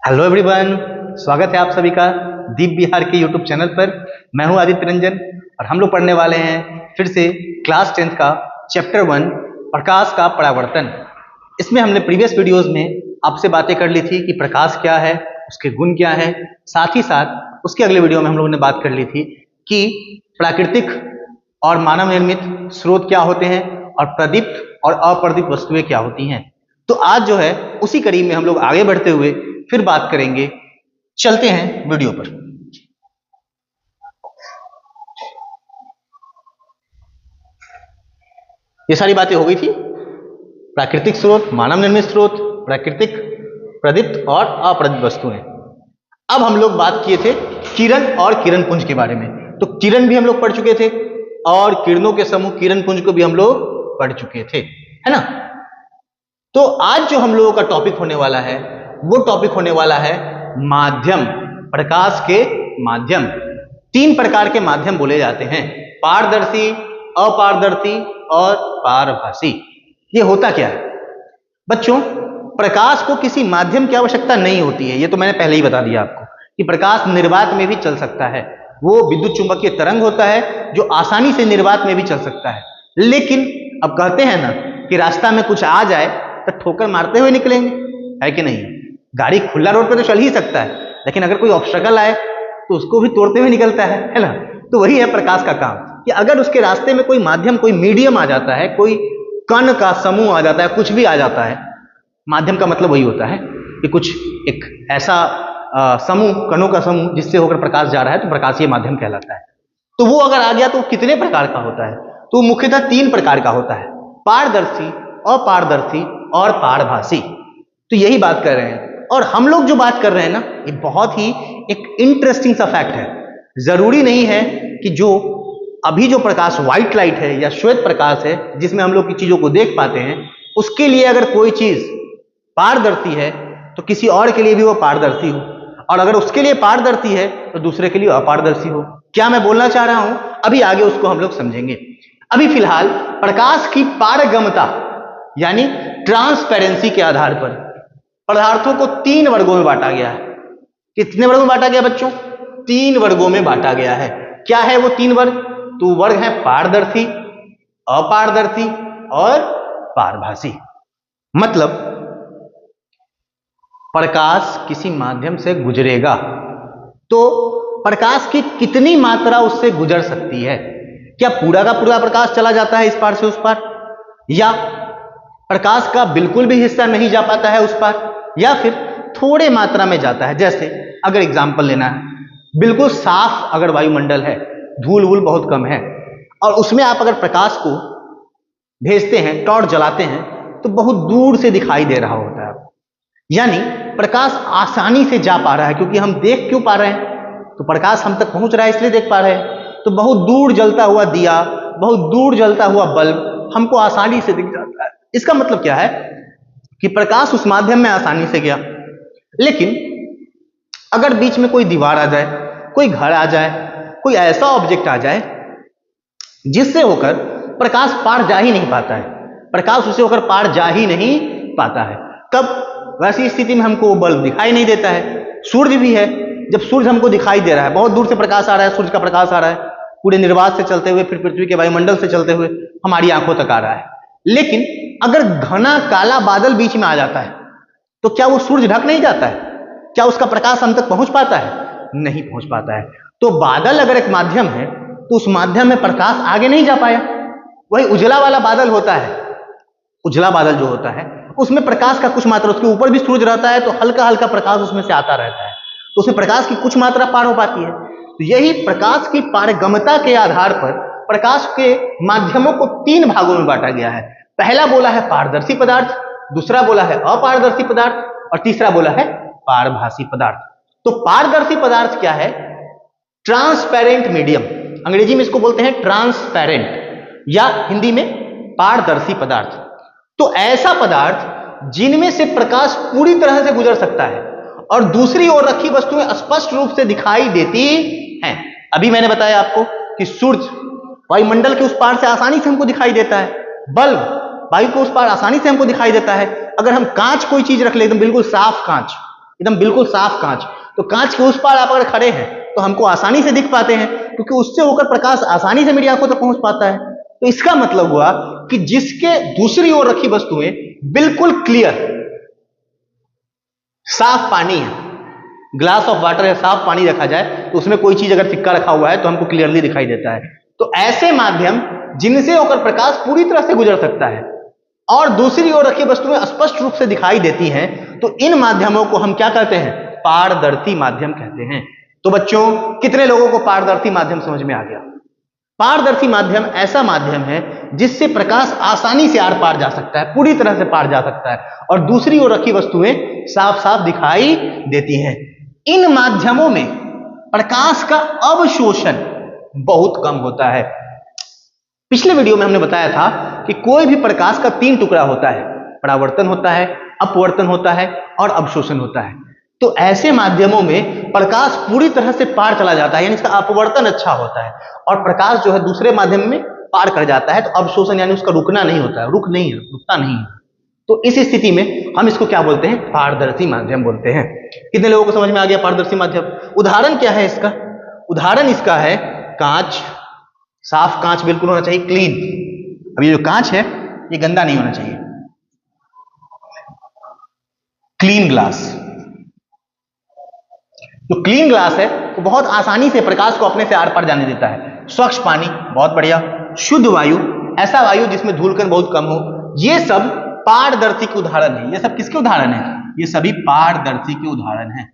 Hello everyone, स्वागत है आप सभी का दीप बिहार के यूट्यूब चैनल पर। मैं हूं आदित्य रंजन और हम लोग पढ़ने वाले हैं फिर से क्लास 10th का चैप्टर 1 प्रकाश का परावर्तन। इसमें हमने प्रीवियस वीडियोस में आपसे बातें कर ली थी कि प्रकाश क्या है, उसके गुण क्या है। साथ ही साथ उसके अगले वीडियो में हम लोगों ने बात कर ली थी कि प्राकृतिक और मानव निर्मित स्रोत क्या होते हैं और प्रदीप्त और अप्रदीप्त वस्तुएं क्या होती हैं। तो आज जो है उसी कड़ी में हम लोग आगे बढ़ते हुए फिर बात करेंगे। चलते हैं वीडियो पर। ये सारी बातें हो गई थी, प्राकृतिक स्रोत, मानव निर्मित स्रोत, प्राकृतिक, प्रदीप्त और अप्रदीप्त वस्तुएं। अब हम लोग बात किए थे किरण और किरण पुंज के बारे में। तो किरण भी हम लोग पढ़ चुके थे और किरणों के समूह किरण पुंज को भी हम लोग पढ़ चुके थे, है ना। तो आज जो हम लोगों का टॉपिक होने वाला है वो टॉपिक होने वाला है माध्यम, प्रकाश के माध्यम। 3 प्रकार के माध्यम बोले जाते हैं, पारदर्शी, अपारदर्शी और पारभासी। ये होता क्या है बच्चों? प्रकाश को किसी माध्यम की आवश्यकता नहीं होती है। ये तो मैंने पहले ही बता दिया आपको कि प्रकाश निर्वात में भी चल सकता है। वो विद्युत चुंबकीय तरंग होता है जो आसानी से निर्वात में भी चल सकता है। लेकिन अब कहते हैं ना कि रास्ता में कुछ आ जाए तो ठोकर मारते हुए निकलेंगे, है कि नहीं। गाड़ी खुला रोड पे तो चल ही सकता है, लेकिन अगर कोई ऑब्स्टेकल आए तो उसको भी तोड़ते हुए निकलता है ना। तो वही है प्रकाश का काम कि अगर उसके रास्ते में कोई माध्यम, कोई मीडियम आ जाता है, कोई कण का समूह आ जाता है, कुछ भी आ जाता है। माध्यम का मतलब वही होता है कि कुछ एक ऐसा समूह, कणों का समूह जिससे होकर प्रकाश जा रहा है, तो प्रकाशीय माध्यम कहलाता है। तो वो अगर आ गया तो कितने प्रकार का होता है? तो मुख्यतः 3 प्रकार का होता है, पारदर्शी, अपारदर्शी और पारभासी। तो यही बात कर रहे हैं। और हम लोग जो बात कर रहे हैं ना, ये बहुत ही एक इंटरेस्टिंग सा फैक्ट है। जरूरी नहीं है कि जो अभी जो प्रकाश व्हाइट लाइट है या श्वेत प्रकाश है जिसमें हम लोग की चीजों को देख पाते हैं, उसके लिए अगर कोई चीज पारदर्शी है तो किसी और के लिए भी वो पारदर्शी हो, और अगर उसके लिए पारदर्शी है तो दूसरे के लिए अपारदर्शी हो। क्या मैं बोलना चाह रहा हूं अभी आगे उसको हम लोग समझेंगे। अभी फिलहाल प्रकाश की पारगम्यता यानी ट्रांसपेरेंसी के आधार पर पदार्थों को 3 वर्गों में बांटा गया है। कितने वर्गों में बांटा गया बच्चों? 3 वर्गों में बांटा गया है। क्या है वो 3 वर्ग? तो वर्ग है पारदर्शी, अपारदर्शी और पारभासी। मतलब प्रकाश किसी माध्यम से गुजरेगा तो प्रकाश की कितनी मात्रा उससे गुजर सकती है। क्या पूरा का पूरा प्रकाश चला जाता है इस पार से उस पार, या प्रकाश का बिल्कुल भी हिस्सा नहीं जा पाता है उस पार, या फिर थोड़े मात्रा में जाता है। जैसे अगर एग्जाम्पल लेना है, बिल्कुल साफ अगर वायुमंडल है, धूल वूल बहुत कम है, और उसमें आप अगर प्रकाश को भेजते हैं, टॉर्च जलाते हैं, तो बहुत दूर से दिखाई दे रहा होता है आपको। यानी प्रकाश आसानी से जा पा रहा है, क्योंकि हम देख क्यों पा रहे हैं? तो प्रकाश हम तक पहुंच रहा है इसलिए देख पा रहे हैं। तो बहुत दूर जलता हुआ दिया, बहुत दूर जलता हुआ बल्ब हमको आसानी से दिख जाता है। इसका मतलब क्या है कि प्रकाश उस माध्यम में आसानी से गया। लेकिन अगर बीच में कोई दीवार आ जाए, कोई घर आ जाए, कोई ऐसा ऑब्जेक्ट आ जाए जिससे होकर प्रकाश पार जा ही नहीं पाता है, प्रकाश उसे होकर पार जा ही नहीं पाता है, तब वैसी स्थिति में हमको वो बल्ब दिखाई नहीं देता है। सूर्य भी है, जब सूर्य हमको दिखाई दे रहा है, बहुत दूर से प्रकाश आ रहा है, सूर्य का प्रकाश आ रहा है, पूरे निर्वात से चलते हुए, फिर पृथ्वी के वायुमंडल से चलते हुए हमारी आंखों तक आ रहा है। लेकिन अगर घना काला बादल बीच में आ जाता है तो क्या वो सूर्य ढक नहीं जाता है? क्या उसका प्रकाश हम तक पहुंच पाता है? नहीं पहुंच पाता है। तो बादल अगर एक माध्यम है तो उस माध्यम में प्रकाश आगे नहीं जा पाया। वही उजला वाला बादल होता है, उजला बादल जो होता है उसमें प्रकाश का कुछ मात्रा, उसके ऊपर भी सूरज रहता है तो हल्का हल्का प्रकाश उसमें से आता रहता है, तो उसमें प्रकाश की कुछ मात्रा पार हो पाती है। तो यही प्रकाश की पारगम्यता के आधार पर प्रकाश के माध्यमों को 3 भागों में बांटा गया है। पहला बोला है पारदर्शी पदार्थ, दूसरा बोला है अपारदर्शी पदार्थ, और तीसरा बोला है पारभासी पदार्थ। तो पारदर्शी पदार्थ क्या है? ट्रांसपेरेंट मीडियम, अंग्रेजी में इसको बोलते हैं ट्रांसपेरेंट, या हिंदी में पारदर्शी पदार्थ। तो ऐसा पदार्थ जिनमें से प्रकाश पूरी तरह से गुजर सकता है और दूसरी ओर रखी वस्तुएं स्पष्ट रूप से दिखाई देती हैं। अभी मैंने बताया आपको कि सूर्य वायुमंडल के उस पार से आसानी से हमको दिखाई देता है, बल्ब वायु को उस पार आसानी से हमको दिखाई देता है। अगर हम कांच कोई चीज रख ले, एकदम बिल्कुल साफ कांच, एकदम बिल्कुल साफ कांच। तो कांच के उस पार आप अगर खड़े हैं तो हमको आसानी से दिख पाते हैं, क्योंकि उससे होकर प्रकाश आसानी से मेरी आंखों तक पहुंच पाता है। तो इसका मतलब हुआ कि जिसके दूसरी ओर रखी वस्तुएं बिल्कुल क्लियर, साफ पानी है, ग्लास ऑफ वाटर है, साफ पानी रखा जाए तो उसमें कोई चीज अगर सिक्का रखा हुआ है तो हमको क्लियरली दिखाई देता है। तो ऐसे माध्यम जिनसे होकर प्रकाश पूरी तरह से गुजर सकता है और दूसरी ओर रखी वस्तुएं स्पष्ट रूप से दिखाई देती हैं, तो इन माध्यमों को हम क्या कहते हैं? पारदर्शी माध्यम कहते हैं। तो बच्चों, कितने लोगों को पारदर्शी माध्यम समझ में आ गया? पारदर्शी माध्यम ऐसा माध्यम है जिससे प्रकाश आसानी से आर पार जा सकता है, पूरी तरह से पार जा सकता है, और दूसरी ओर रखी वस्तुएं साफ साफ दिखाई देती हैं। इन माध्यमों में प्रकाश का अवशोषण बहुत कम होता है। पिछले वीडियो में हमने बताया था कि कोई भी प्रकाश का 3 टुकड़ा होता है, परावर्तन होता है, अपवर्तन होता है और अवशोषण होता है। तो ऐसे माध्यमों में प्रकाश पूरी तरह से पार चला जाता है, यानी इसका अपवर्तन अच्छा होता है, और प्रकाश जो है दूसरे माध्यम में पार कर जाता है। तो अवशोषण यानी उसका रुकना नहीं होता है, रुकता नहीं है। तो इस स्थिति में हम इसको क्या बोलते हैं? पारदर्शी माध्यम बोलते हैं। कितने लोगों को समझ में आ गया पारदर्शी माध्यम? उदाहरण क्या है इसका? उदाहरण इसका है कांच, साफ कांच बिल्कुल होना चाहिए, क्लीन। अब ये जो कांच है ये गंदा नहीं होना चाहिए, क्लीन ग्लास। जो क्लीन ग्लास है वो बहुत आसानी से प्रकाश को अपने से आर पार जाने देता है। स्वच्छ पानी, बहुत बढ़िया। शुद्ध वायु, ऐसा वायु जिसमें धूलकण बहुत कम हो, ये सब पारदर्शी के उदाहरण है। ये सब किसके उदाहरण है? ये सभी पारदर्शी के उदाहरण हैं।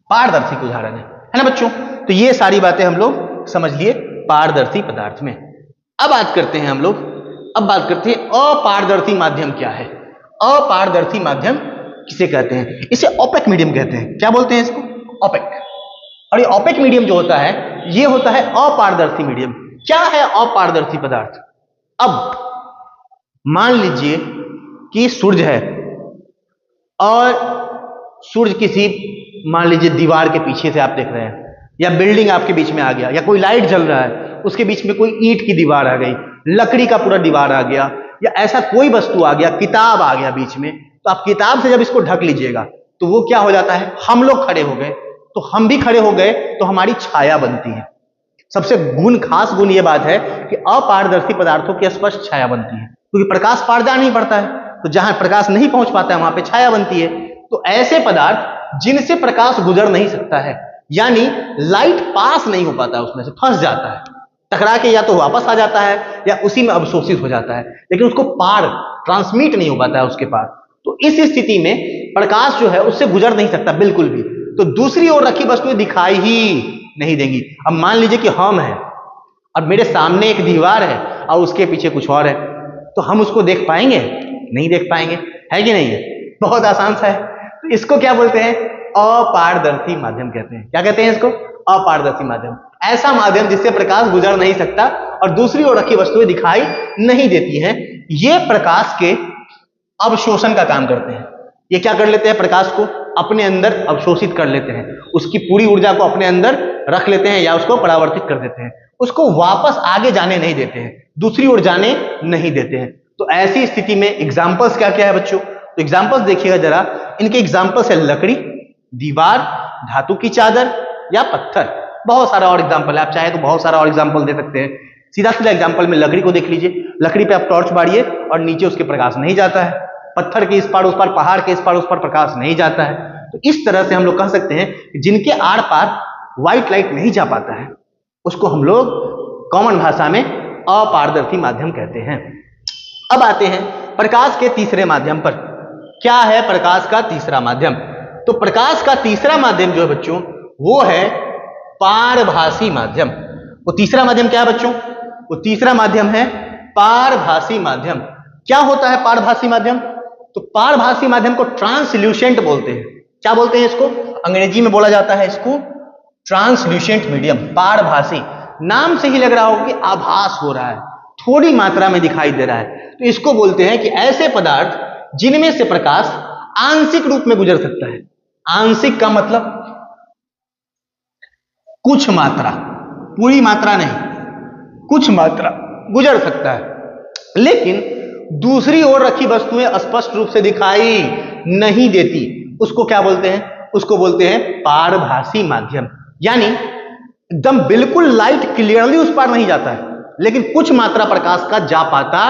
पारदर्शी के उदाहरण है ना बच्चों? तो ये सारी बातें हम लोग समझ लिए पारदर्शी पदार्थ में। अब बात करते हैं अपारदर्शी माध्यम क्या है? अपारदर्शी माध्यम किसे कहते हैं? इसे ओपेक मीडियम कहते हैं। क्या बोलते हैं इसको? ओपेक। और ये ओपेक मीडियम जो होता है ये होता है अपारदर्शी मीडियम। क्या है अपारदर्शी पदार्थ? अब मान लीजिए कि सूर्य है और सूर्य किसी, मान लीजिए दीवार के पीछे से आप देख रहे हैं, या बिल्डिंग आपके बीच में आ गया, या कोई लाइट जल रहा है उसके बीच में कोई ईंट की दीवार आ गई, लकड़ी का पूरा दीवार आ गया, या ऐसा कोई वस्तु आ गया, किताब आ गया बीच में। तो आप किताब से जब इसको ढक लीजिएगा तो वो क्या हो जाता है? हम लोग खड़े हो गए तो हम भी खड़े हो गए तो हमारी छाया बनती है। सबसे खास गुण ये बात है कि अपारदर्शी पदार्थों की स्पष्ट छाया बनती है, क्योंकि प्रकाश पार जा नहीं पड़ता है, तो जहां प्रकाश नहीं पहुंच पाता है वहां पे छाया बनती है। तो ऐसे पदार्थ जिनसे प्रकाश गुजर नहीं सकता है, यानी लाइट पास नहीं हो पाता है, उसमें से फंस जाता है, टकरा के या तो वापस आ जाता है या उसी में अवशोषित हो जाता है, लेकिन उसको पार ट्रांसमिट नहीं हो पाता है उसके पार। तो इस स्थिति में प्रकाश जो है उससे गुजर नहीं सकता बिल्कुल भी। तो दूसरी ओर रखी वस्तुएं दिखाई ही नहीं देंगी। अब मान लीजिए कि हम हैं और मेरे सामने एक दीवार है और उसके पीछे कुछ और है, तो हम उसको देख पाएंगे? नहीं देख पाएंगे, है कि नहीं है? बहुत आसान सा है। तो इसको क्या बोलते हैं? अपारदर्शी माध्यम कहते हैं। क्या कहते हैं इसको? अपारदर्शी माध्यम। ऐसा माध्यम जिससे प्रकाश गुजर नहीं सकता और दूसरी ओर रखी वस्तुएं दिखाई नहीं देती हैं। ये प्रकाश के अवशोषण का काम करते हैं। ये क्या कर लेते हैं? प्रकाश को अपने अंदर अवशोषित कर लेते हैं, उसकी पूरी ऊर्जा को अपने अंदर रख लेते हैं या उसको परावर्तित कर देते हैं, उसको वापस आगे जाने नहीं देते हैं, दूसरी ओर जाने नहीं देते हैं। तो ऐसी स्थिति में एग्जाम्पल्स क्या क्या है बच्चों? तो एग्जाम्पल्स देखिएगा जरा। इनके एग्जाम्पल्स है लकड़ी, दीवार, धातु की चादर या पत्थर। बहुत सारा और एग्जाम्पल है, आप चाहे तो बहुत सारा और एग्जाम्पल दे सकते हैं। सीधा सीधा एग्जाम्पल में लकड़ी को देख लीजिए। लकड़ी पे आप टॉर्च बारिए और नीचे उसके प्रकाश नहीं जाता है। पत्थर के इस पार उस पार, पहाड़ के इस पार उस पार प्रकाश नहीं जाता है। तो इस तरह से हम लोग कह सकते हैं कि जिनके आर पार व्हाइट लाइट नहीं जा पाता है उसको हम लोग कॉमन भाषा में अपारदर्शी माध्यम कहते हैं। अब आते हैं प्रकाश के तीसरे माध्यम पर। क्या है प्रकाश का तीसरा माध्यम? तो प्रकाश का तीसरा माध्यम जो है बच्चों वो है पारभासी माध्यम। वो तीसरा माध्यम क्या है बच्चों? वो तीसरा माध्यम है पारभासी माध्यम। क्या होता है पारभासी माध्यम? तो पारभासी माध्यम को ट्रांसल्यूसेंट बोलते हैं। क्या बोलते हैं इसको? अंग्रेजी में बोला जाता है इसको ट्रांसल्यूसेंट मीडियम, पारभासी। नाम से ही लग रहा होगा कि आभास हो रहा है, थोड़ी मात्रा में दिखाई दे रहा है। तो इसको बोलते हैं कि ऐसे पदार्थ जिनमें से प्रकाश आंशिक रूप में गुजर सकता है। आंशिक का मतलब कुछ मात्रा, पूरी मात्रा नहीं, कुछ मात्रा गुजर सकता है, लेकिन दूसरी ओर रखी वस्तुएं स्पष्ट रूप से दिखाई नहीं देती, उसको क्या बोलते हैं? उसको बोलते हैं पारभासी माध्यम। यानी एकदम बिल्कुल लाइट क्लियरली उस पार नहीं जाता है, लेकिन कुछ मात्रा प्रकाश का जा पाता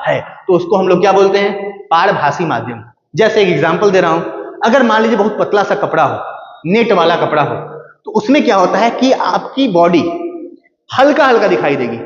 है, तो उसको हम लोग क्या बोलते हैं? पारभासी माध्यम। जैसे एक एग्जांपल दे रहा हूं, अगर मान लीजिए बहुत पतला सा कपड़ा हो, नेट वाला कपड़ा हो, तो उसमें क्या होता है कि आपकी बॉडी हल्का हल्का दिखाई देगी।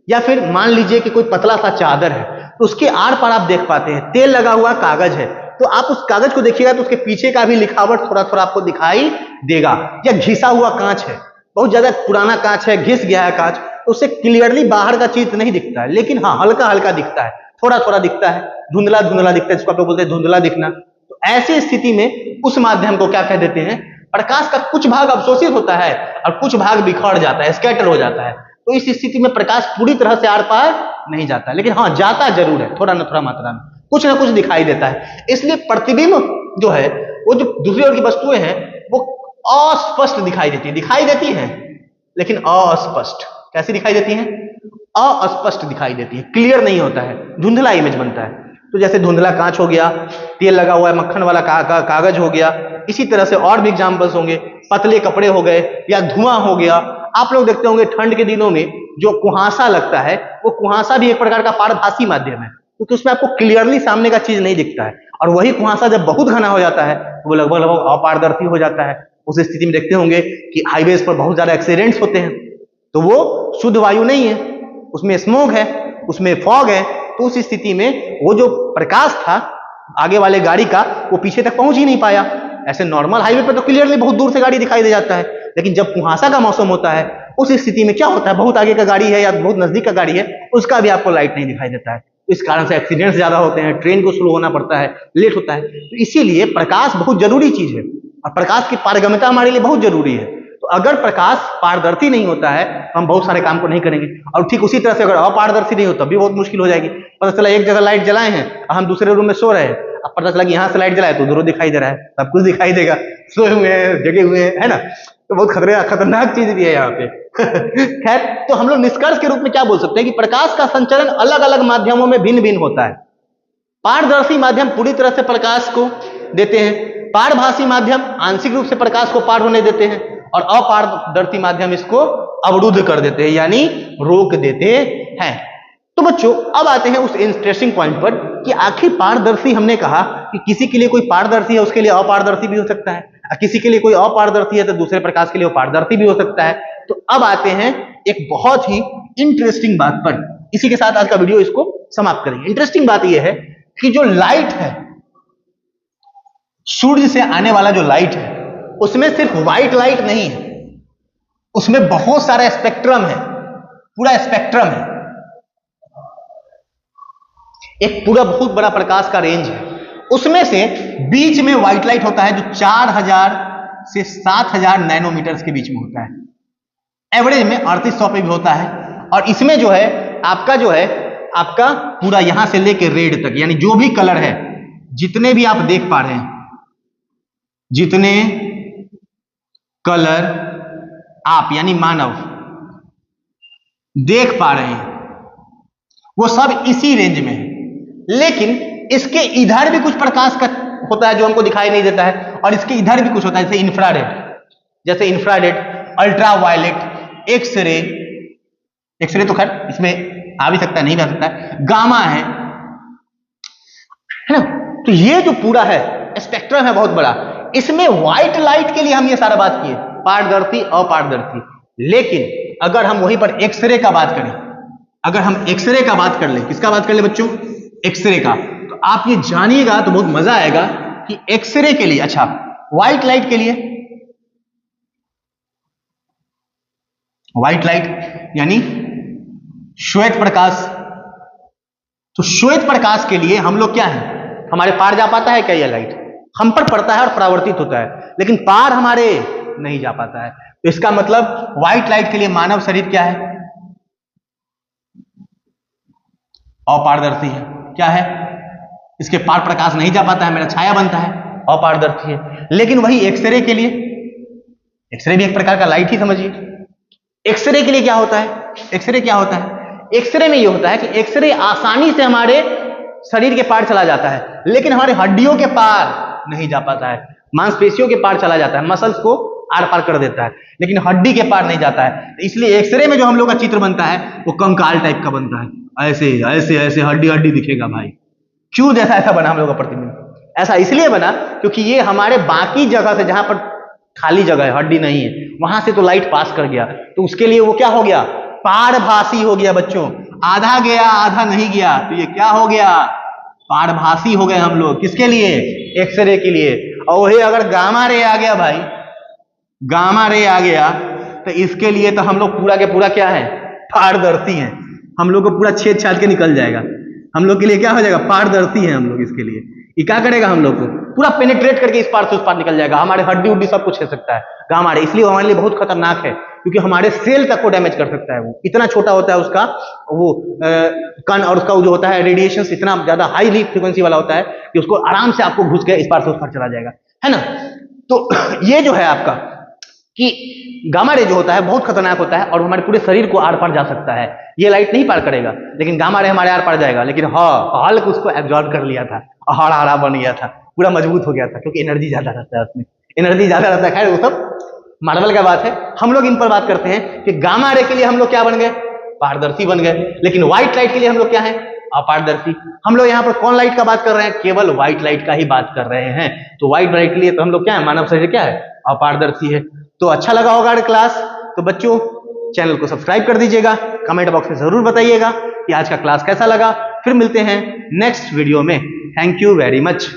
या फिर मान लीजिए कि कोई पतला सा चादर है, तो उसके आर पार आप देख पाते हैं तेल लगा हुआ कागज है, तो आप उस कागज को देखिएगा तो उसके पीछे का भी लिखावट थोड़ा थोड़ा आपको दिखाई देगा। या घिसा हुआ कांच है, बहुत ज्यादा पुराना कांच है, घिस गया है कांच, तो उससे क्लियरली बाहर का चीज नहीं दिखता है, लेकिन हाँ हल्का हल्का दिखता है, थोड़ा थोड़ा दिखता है, धुंधला धुंधला दिखता है, जिसको आप लोग बोलते हैं धुंधला दिखना। तो ऐसी स्थिति में उस माध्यम को क्या कह देते हैं? प्रकाश का कुछ भाग अवशोषित होता है और कुछ भाग बिखर जाता है, स्कैटर हो जाता है। तो इस स्थिति में प्रकाश पूरी तरह से आर पार नहीं जाता, लेकिन हाँ जाता जरूर है, थोड़ा ना थोड़ा मात्रा में, कुछ ना कुछ दिखाई देता है। इसलिए प्रतिबिंब जो है, वो जो दूसरी ओर की वस्तुएं हैं, वो अस्पष्ट दिखाई देती है, लेकिन अस्पष्ट। कैसी दिखाई देती है? अस्पष्ट दिखाई देती है, क्लियर नहीं होता है, धुंधला इमेज बनता है। तो जैसे धुंधला कांच हो गया, तेल लगा हुआ है, मक्खन वाला कागज हो गया, इसी तरह से और भी एग्जाम्पल्स होंगे, पतले कपड़े हो गए, या धुआं हो गया। आप लोग देखते होंगे ठंड के दिनों में जो कुहासा लगता है, वो कुहासा भी एक प्रकार का पारभासी माध्यम है, क्योंकि उसमें आपको क्लियरली सामने का चीज नहीं दिखता है। और वही कुहासा जब बहुत घना हो जाता है तो वो लगभग अपारदर्शी हो जाता है। उस स्थिति में देखते होंगे कि हाईवेज पर बहुत ज्यादा एक्सीडेंट्स होते हैं, तो वो शुद्ध वायु नहीं है, उसमें स्मोक है, उसमें फॉग है। तो उस स्थिति में वो जो प्रकाश था आगे वाले गाड़ी का, वो पीछे तक पहुंच ही नहीं पाया। ऐसे नॉर्मल हाईवे पर तो क्लियरली बहुत दूर से गाड़ी दिखाई दे जाता है, लेकिन जब कुहासा का मौसम होता है, उस स्थिति में क्या होता है? बहुत आगे का गाड़ी है या बहुत नजदीक का गाड़ी है, उसका भी आपको लाइट नहीं दिखाई देता है। इस कारण से एक्सीडेंट्स ज्यादा होते हैं, ट्रेन को स्लो होना पड़ता है, लेट होता है। तो इसीलिए प्रकाश बहुत जरूरी चीज है और प्रकाश की पारगम्यता हमारे लिए बहुत जरूरी है। तो अगर प्रकाश पारदर्शी नहीं होता है तो हम बहुत सारे काम को नहीं करेंगे, और ठीक उसी तरह से अगर अपारदर्शी नहीं हो तब भी बहुत मुश्किल हो जाएगी। पता चला एक जगह लाइट जलाए हैं और हम दूसरे रूम में सो रहे हैं, अब पता चला कि यहाँ से लाइट जलाए तो उधर दिखाई दे रहा है, सब कुछ दिखाई देगा, सोए हुए हैं, जगे हुए हैं, है ना। तो बहुत खतरनाक चीज भी है यहाँ पे। खैर, तो हम लोग निष्कर्ष के रूप में क्या बोल सकते हैं कि प्रकाश का संचरण अलग अलग माध्यमों में भिन्न भिन्न होता है। पारदर्शी माध्यम पूरी तरह से प्रकाश को देते हैं, पारभासी माध्यम आंशिक रूप से प्रकाश को पार होने देते हैं, और अपारदर्शी माध्यम इसको अवरुद्ध कर देते हैं, यानी रोक देते हैं। तो बच्चों, अब आते हैं उस इंटरेस्टिंग पॉइंट पर कि आखिर पारदर्शी, हमने कहा कि किसी के लिए कोई पारदर्शी है, उसके लिए अपारदर्शी भी हो सकता है, और किसी के लिए कोई अपारदर्शी है तो दूसरे प्रकाश के लिए वो पारदर्शी भी हो सकता है। तो अब आते हैं एक बहुत ही इंटरेस्टिंग बात पर, इसी के साथ आज का वीडियो इसको समाप्त करेंगे। इंटरेस्टिंग बात यह है कि जो लाइट है, सूर्य से आने वाला जो लाइट है, उसमें सिर्फ व्हाइट लाइट नहीं है, उसमें बहुत सारा स्पेक्ट्रम है, पूरा स्पेक्ट्रम है, एक पूरा बहुत बड़ा प्रकाश का रेंज है। उसमें से बीच में व्हाइट लाइट होता है जो 4000 से 7000 नैनोमीटर के बीच में होता है, एवरेज में 3800 पे भी होता है। और इसमें जो है आपका पूरा यहां से लेके रेड तक, यानी जो भी कलर है, जितने भी आप देख पा रहे हैं, जितने कलर आप यानी मानव देख पा रहे हैं, वो सब इसी रेंज में है। लेकिन इसके इधर भी कुछ प्रकाश का होता है जो हमको दिखाई नहीं देता है, और इसके इधर भी कुछ होता है, जैसे इंफ्रारेड, अल्ट्रावायलेट, एक्सरे तो खैर इसमें आ भी सकता है, नहीं भी आ सकता है, गामा है ना। तो ये जो पूरा है स्पेक्ट्रम है बहुत बड़ा, इसमें व्हाइट लाइट के लिए हम ये सारा बात किए, पारदर्शी अपारदर्शी। लेकिन अगर हम वहीं पर एक्सरे का बात करें, अगर हम एक्सरे का बात कर ले, किसका बात कर ले बच्चों? एक्सरे का। तो आप ये जानिएगा तो बहुत मजा आएगा कि एक्सरे के लिए, अच्छा व्हाइट लाइट के लिए, व्हाइट लाइट यानी श्वेत प्रकाश, तो श्वेत प्रकाश के लिए हम लोग क्या है, हमारे पार जा पाता है क्या? यह लाइट हम पर पड़ता है और परावर्तित होता है, लेकिन पार हमारे नहीं जा पाता है। तो इसका मतलब व्हाइट लाइट के लिए मानव शरीर क्या है? अपारदर्शी है। क्या है? इसके पार प्रकाश नहीं जा पाता है, मेरा छाया बनता है, अपारदर्शी है। लेकिन वही एक्सरे के लिए, एक्सरे भी एक प्रकार का लाइट ही समझिए। एक्सरे के लिए क्या होता है? एक्सरे क्या होता है? एक्सरे में ये होता है कि एक्सरे आसानी से हमारे शरीर के पार चला जाता है, लेकिन हमारे हड्डियों के पार नहीं जा पाता है। मांसपेशियों के पार चला जाता है, मसल्स को आर पार कर देता है, लेकिन हड्डी के पार नहीं जाता है। इसलिए एक्सरे में जो हम लोग का चित्र बनता है वो कंकाल टाइप का बनता है, ऐसे ऐसे ऐसे हड्डी हड्डी दिखेगा भाई। क्यों जैसा ऐसा बना हम लोग का प्रतिबिंब? ऐसा इसलिए बना क्योंकि ये हमारे बाकी जगह से, जहां पर खाली जगह है, हड्डी नहीं है, वहां से तो लाइट पास कर गया, तो उसके लिए वो क्या हो गया? पारभासी हो गया बच्चों। आधा गया आधा नहीं गया, तो ये क्या हो गया? पारभासी हो गए हम लोग। किसके लिए? एक्सरे के लिए। और वही अगर गामा रे आ गया भाई, गामा रे आ गया, तो इसके लिए तो हम लोग पूरा के पूरा क्या है? पारदर्शी हैं। हम लोग को पूरा छेद छाद के निकल जाएगा। हम लोग के लिए क्या हो जाएगा? पारदर्शी हैं हम लोग। इसके लिए ये क्या करेगा? हम लोग को पूरा पेनिट्रेट करके इस पार से उस पार निकल जाएगा। हमारे हड्डी उड्डी सब कुछ छेद सकता है गामा रे, इसलिए हमारे लिए बहुत खतरनाक है, क्योंकि हमारे सेल तक को डैमेज कर सकता है। वो इतना छोटा होता है उसका वो कण, और उसका जो होता है रेडिएशन इतना ज्यादा हाई फ्रीक्वेंसी वाला होता है कि उसको आराम से आपको घुस के इस पार से उस पार चला जाएगा, है ना। तो ये जो है आपका कि गामा रे जो होता है बहुत खतरनाक होता है, और हमारे पूरे शरीर को आर पार जा सकता है। ये लाइट नहीं पार करेगा, लेकिन गामा रे हमारे आर पार जाएगा। लेकिन हाँ, हल्क उसको एब्जॉर्ब कर लिया था, हरा हरा बन गया था, पूरा मजबूत हो गया था, क्योंकि एनर्जी ज्यादा रहता है उसमें, एनर्जी ज्यादा रहता है। खैर वो सब मार्वल का बात है। हम लोग इन पर बात करते हैं कि गामा रे के लिए हम लोग क्या बन गए? पारदर्शी बन गए। लेकिन व्हाइट लाइट के लिए हम लोग क्या है? अपारदर्शी। हम लोग यहाँ पर कौन लाइट का बात कर रहे हैं? केवल व्हाइट लाइट का ही बात कर रहे हैं। तो व्हाइट लाइट के लिए तो हम लोग क्या है? मानव शरीर क्या है? अपारदर्शी है। तो अच्छा लगा होगा क्लास? तो बच्चों चैनल को सब्सक्राइब कर दीजिएगा, कमेंट बॉक्स में जरूर बताइएगा कि आज का क्लास कैसा लगा। फिर मिलते हैं नेक्स्ट वीडियो में। Thank you very much.